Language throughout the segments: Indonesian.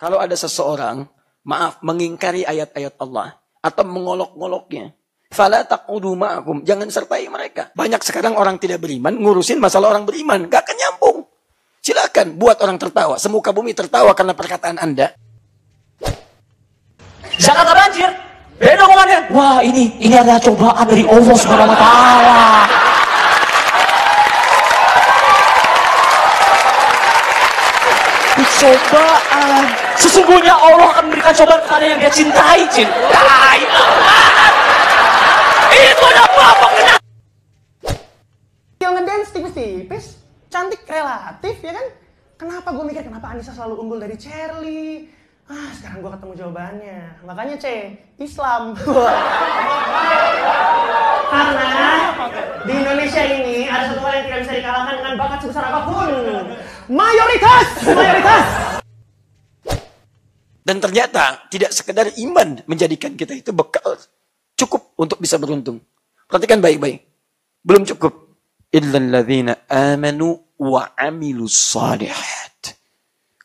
Kalau ada seseorang, maaf, mengingkari ayat-ayat Allah atau mengolok-ngoloknya, fala taqudu ma'akum, jangan sertai mereka. Banyak sekarang orang tidak beriman ngurusin masalah orang beriman, gak akan nyambung. Silakan buat orang tertawa, semuka bumi tertawa karena perkataan Anda. Jakarta banjir, beda omongannya. Wah, ini adalah cobaan dari Allah Subhanahu wa taala. Cobaan. Sesungguhnya Allah akan memberikan cobaan kepada yang dia cintai, cintai. Itu ada apa kena? Yang ngedance tipis-tipis, cantik relatif ya kan? Kenapa gue mikir kenapa Anissa selalu unggul dari Cherly? Sekarang gue ketemu jawabannya. Makanya Islam. Karena di Indonesia ini ada satu hal yang tidak bisa dikalahkan dengan bakat sebesar apapun. Mayoritas. Dan ternyata tidak sekedar iman menjadikan kita itu bekal cukup untuk bisa beruntung. Perhatikan baik-baik. Belum cukup. Illal ladzina amanu wa amilus shalihat.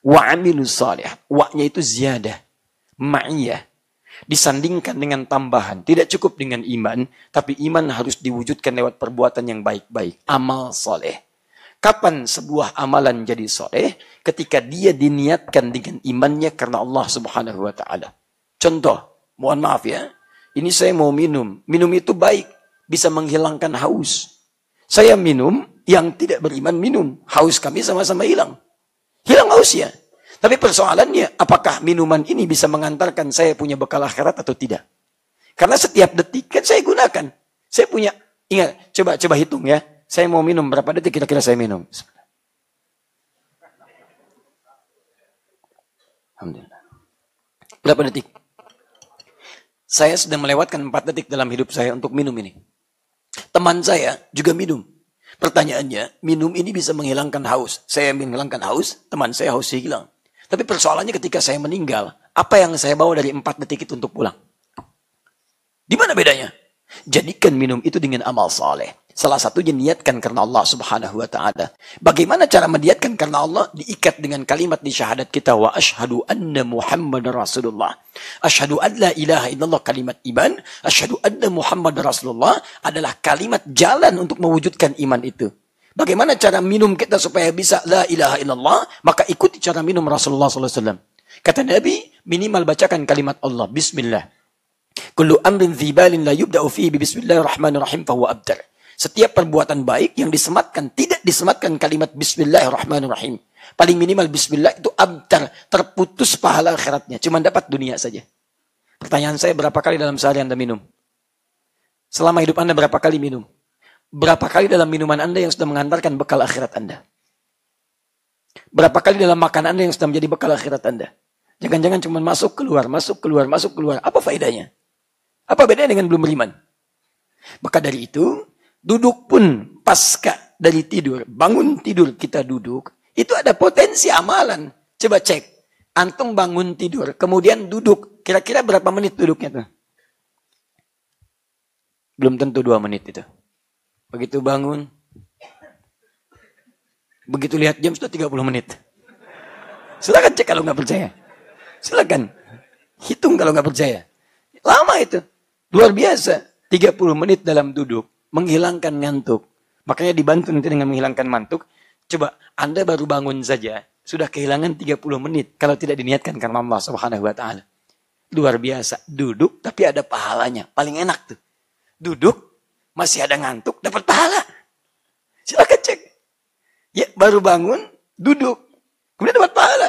Wa amilus shalihat. Wa-nya itu ziyadah. Ma'iyah. Disandingkan dengan tambahan. Tidak cukup dengan iman. Tapi iman harus diwujudkan lewat perbuatan yang baik-baik. Amal soleh. Kapan sebuah amalan jadi soleh? Ketika dia diniatkan dengan imannya karena Allah Subhanahu wa ta'ala. Contoh, mohon maaf ya. Ini saya mau minum. Minum itu baik. Bisa menghilangkan haus. Saya minum, yang tidak beriman minum. Haus kami sama-sama hilang. Hilang hausnya. Tapi persoalannya, apakah minuman ini bisa mengantarkan saya punya bekal akhirat atau tidak? Karena setiap detik kan saya gunakan. Saya punya, ingat, coba hitung ya. Saya mau minum, berapa detik kira-kira saya minum? Alhamdulillah. Berapa detik? Saya sudah melewatkan 4 detik dalam hidup saya untuk minum ini. Teman saya juga minum. Pertanyaannya, minum ini bisa menghilangkan haus. Saya menghilangkan haus, teman saya hausnya hilang. Tapi persoalannya ketika saya meninggal, apa yang saya bawa dari 4 detik itu untuk pulang? Di mana bedanya? Jadikan minum itu dengan amal saleh. Salah satunya niatkan karena Allah Subhanahu wa ta'ala. Bagaimana cara meniatkan karena Allah? Diikat dengan kalimat di syahadat kita. Wa ashhadu anna Muhammad Rasulullah. Ashhadu an la ilaha illallah, kalimat iman. Ashhadu anna Muhammad Rasulullah adalah kalimat jalan untuk mewujudkan iman itu. Bagaimana cara minum kita supaya bisa la ilaha illallah? Maka ikuti cara minum Rasulullah SAW. Kata Nabi, minimal bacakan kalimat Allah. Bismillah. Kullu amrin dhibalin la yubda'u fihi bismillahirrahmanirrahim fahuwa abtar. Setiap perbuatan baik yang disematkan, tidak disematkan kalimat bismillahirrahmanirrahim. Paling minimal bismillah itu abtar, terputus pahala akhiratnya. Cuma dapat dunia saja. Pertanyaan saya, berapa kali dalam sehari Anda minum? Selama hidup Anda berapa kali minum? Berapa kali dalam minuman Anda yang sudah mengantarkan bekal akhirat Anda? Berapa kali dalam makan Anda yang sudah menjadi bekal akhirat Anda? Jangan-jangan cuma masuk, keluar, masuk, keluar, masuk, keluar. Apa faedahnya? Apa bedanya dengan belum beriman? Maka dari itu, duduk pun pasca dari tidur, bangun tidur kita duduk, itu ada potensi amalan. Coba cek, antum bangun tidur, kemudian duduk, kira-kira berapa menit duduknya tuh? Belum tentu 2 menit itu. Begitu bangun, begitu lihat jam sudah 30 menit. Silakan cek kalau nggak percaya. Silakan, hitung kalau nggak percaya. Lama itu, luar biasa, 30 menit dalam duduk. Menghilangkan ngantuk. Makanya dibantu nanti dengan menghilangkan ngantuk. Coba, Anda baru bangun saja. Sudah kehilangan 30 menit. Kalau tidak diniatkan karena Allah Subhanahu wa ta'ala. Luar biasa. Duduk, tapi ada pahalanya. Paling enak tuh. Duduk, masih ada ngantuk, dapat pahala. Silakan cek. Ya, baru bangun, duduk. Kemudian dapat pahala.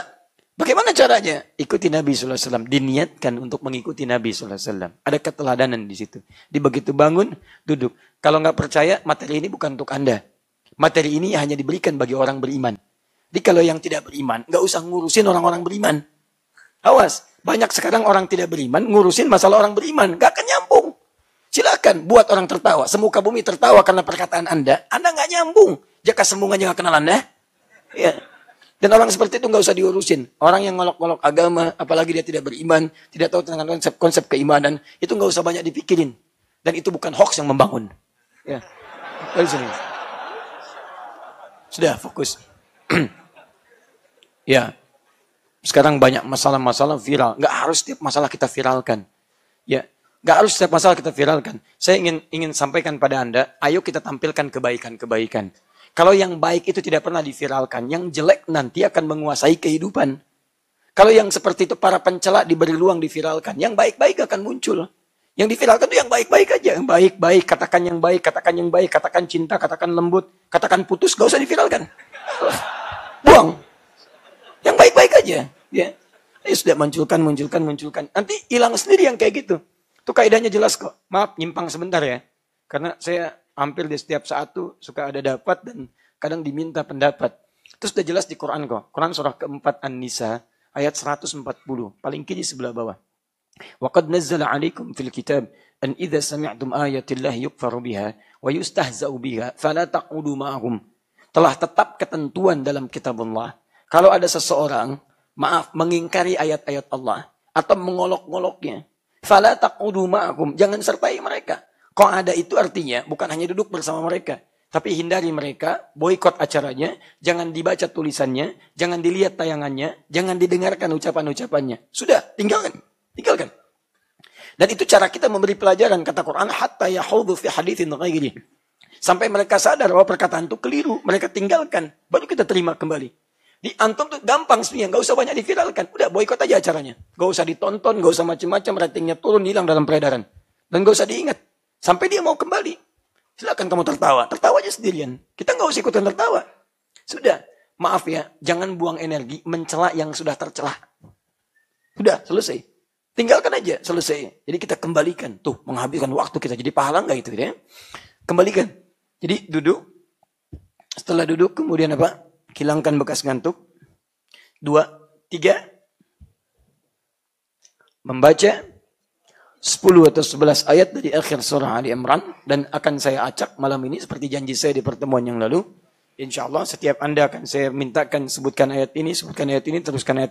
Bagaimana caranya? Ikuti Nabi SAW. Diniatkan untuk mengikuti Nabi SAW. Ada keteladanan di situ. Di begitu bangun, duduk. Kalau nggak percaya, materi ini bukan untuk Anda. Materi ini hanya diberikan bagi orang beriman. Jadi kalau yang tidak beriman, nggak usah ngurusin orang-orang beriman. Awas, banyak sekarang orang tidak beriman, ngurusin masalah orang beriman. Nggak akan nyambung. Silakan buat orang tertawa. Semuka bumi tertawa karena perkataan Anda. Anda nggak nyambung. Jaka sembungannya nggak kenal Anda. Ya. Dan orang seperti itu nggak usah diurusin. Orang yang ngolok-ngolok agama, apalagi dia tidak beriman, tidak tahu tentang konsep keimanan, itu nggak usah banyak dipikirin. Dan itu bukan hoax yang membangun. Ya, sudah fokus. Ya, Sekarang banyak masalah-masalah viral. Nggak harus setiap masalah kita viralkan. Ya, nggak harus setiap masalah kita viralkan. Saya ingin sampaikan pada Anda, ayo kita tampilkan kebaikan-kebaikan. Kalau yang baik itu tidak pernah diviralkan, yang jelek nanti akan menguasai kehidupan. Kalau yang seperti itu para pencela diberi ruang diviralkan, yang baik-baik akan muncul. Yang diviralkan itu yang baik-baik aja, yang baik-baik, katakan yang baik, katakan yang baik, katakan cinta, katakan lembut, katakan putus, gak usah diviralkan. Buang. Yang baik-baik aja, ya. Sudah munculkan. Nanti hilang sendiri yang kayak gitu. Itu kaidahnya jelas kok. Maaf, nyimpang sebentar ya. Karena saya hampir di setiap saat tuh suka ada dapat dan kadang diminta pendapat. Itu sudah jelas di Quran kok. Quran surah keempat An-Nisa ayat 140. Paling kiri sebelah bawah. وَقَدْ نَزَّلَ عَلَيْكُمْ فِي الْكِتَابِ أَنْ إِذَا سَمِعْتُمْ آيَةِ اللَّهِ يُكْفَرُ بِهَا وَيُسْتَهْزَأُ بِهَا فَلَا تَقْعُدُوا مَعَهُمْ. Telah tetap ketentuan dalam kitab Allah. Kalau ada seseorang, mengingkari ayat-ayat Allah atau mengolok-ngoloknya, فَلَا تَقْعُدُوا مَعَهُمْ. Jangan sertai mereka. Kalau ada itu artinya bukan hanya duduk bersama mereka, tapi hindari mereka, boikot acaranya, jangan dibaca tulisannya, jangan dilihat tayangannya, jangan didengarkan ucapan-ucapannya. Sudah, tinggalkan. Dan itu cara kita memberi pelajaran, kata Quran, hatta yahudu fi haditsin ghairi. Sampai mereka sadar bahwa perkataan itu keliru, mereka tinggalkan, baru kita terima kembali. Di antum tuh gampang sebenarnya, nggak usah banyak diviralkan, udah boikot aja acaranya, nggak usah ditonton, nggak usah macam-macam, ratingnya turun, hilang dalam peredaran, dan nggak usah diingat, sampai dia mau kembali. Silakan kamu tertawa aja sendirian, kita nggak usah ikutan tertawa. Sudah, maaf ya, jangan buang energi mencela yang sudah tercela. Sudah selesai. Tinggalkan aja, selesai. Jadi kita kembalikan. Tuh, menghabiskan waktu kita. Jadi pahala enggak itu ya? Kembalikan. Jadi duduk. Setelah duduk, kemudian apa? Hilangkan bekas ngantuk. 2, 3. Membaca 10 atau 11 ayat dari akhir surah Ali Imran. Dan akan saya acak malam ini seperti janji saya di pertemuan yang lalu. Insya Allah setiap Anda akan saya mintakan sebutkan ayat ini, teruskan ayat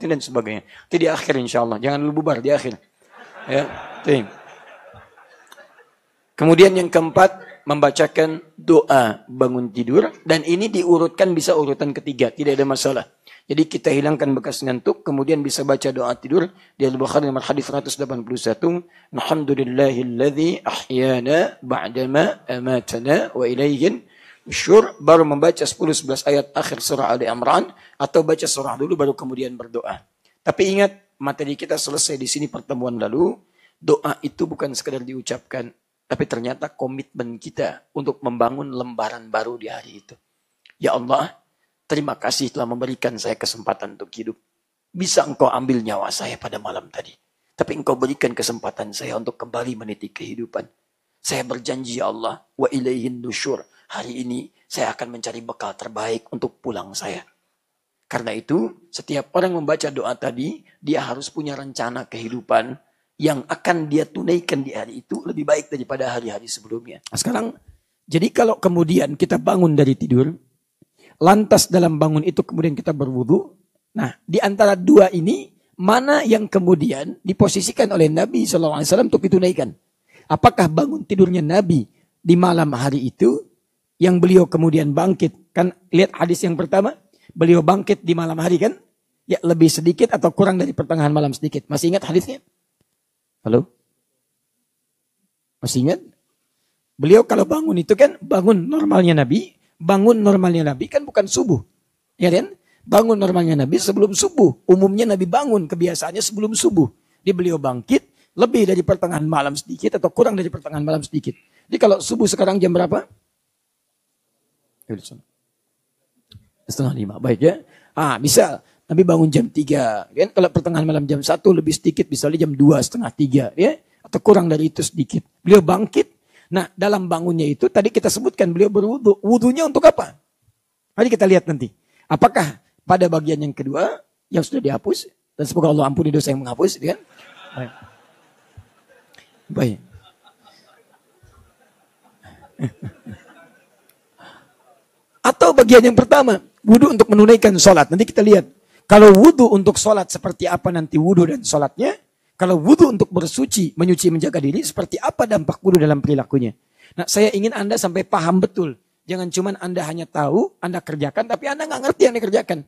ini dan sebagainya. Itu di akhir insya Allah. Jangan dulu bubar di akhir. Ya, tuh. Kemudian yang keempat, membacakan doa bangun tidur. Dan ini diurutkan bisa urutan ketiga. Tidak ada masalah. Jadi kita hilangkan bekas ngantuk. Kemudian bisa baca doa tidur. Di Al-Bukhari nomor hadis 181. Alhamdulillahilladzi ahyana ba'dama amatana wa ilayhin syur, baru membaca 10-11 ayat akhir surah Ali Imran, atau baca surah dulu baru kemudian berdoa. Tapi ingat, materi kita selesai di sini pertemuan lalu, doa itu bukan sekedar diucapkan, tapi ternyata komitmen kita untuk membangun lembaran baru di hari itu. Ya Allah, terima kasih telah memberikan saya kesempatan untuk hidup. Bisa engkau ambil nyawa saya pada malam tadi, tapi engkau berikan kesempatan saya untuk kembali meniti kehidupan. Saya berjanji ya Allah, wa ilaihin nusyur. Hari ini saya akan mencari bekal terbaik untuk pulang saya. Karena itu, setiap orang membaca doa tadi, dia harus punya rencana kehidupan yang akan dia tunaikan di hari itu lebih baik daripada hari-hari sebelumnya. Nah, sekarang, jadi kalau kemudian kita bangun dari tidur, lantas dalam bangun itu kemudian kita berwudu. Nah, di antara dua ini, mana yang kemudian diposisikan oleh Nabi SAW untuk ditunaikan? Apakah bangun tidurnya Nabi di malam hari itu, yang beliau kemudian bangkit? Kan lihat hadis yang pertama, beliau bangkit di malam hari kan? Ya lebih sedikit atau kurang dari pertengahan malam sedikit. Masih ingat hadisnya? Halo? Masih ingat? Beliau kalau bangun itu kan bangun normalnya Nabi. Bangun normalnya Nabi kan bukan subuh. Ya kan? Bangun normalnya Nabi sebelum subuh. Umumnya Nabi bangun kebiasaannya sebelum subuh. Dia beliau bangkit lebih dari pertengahan malam sedikit atau kurang dari pertengahan malam sedikit. Jadi kalau subuh sekarang jam berapa? 4:30. Baik ya. Bisa Nabi bangun jam 3. Kan? Kalau pertengahan malam jam 1 lebih sedikit, misalnya jam 2:30, 3. Ya? Atau kurang dari itu sedikit. Beliau bangkit. Nah, dalam bangunnya itu tadi kita sebutkan beliau berwudu. Wudunya untuk apa? Mari kita lihat nanti. Apakah pada bagian yang kedua yang sudah dihapus? Dan semoga Allah ampuni dosa yang menghapus. Kan? Baik. Atau bagian yang pertama, wudu untuk menunaikan sholat. Nanti kita lihat. Kalau wudu untuk sholat seperti apa nanti wudu dan sholatnya. Kalau wudu untuk bersuci, menyuci, menjaga diri, seperti apa dampak wudu dalam perilakunya. Nah, saya ingin Anda sampai paham betul. Jangan cuma Anda hanya tahu, Anda kerjakan, tapi Anda nggak ngerti yang dikerjakan.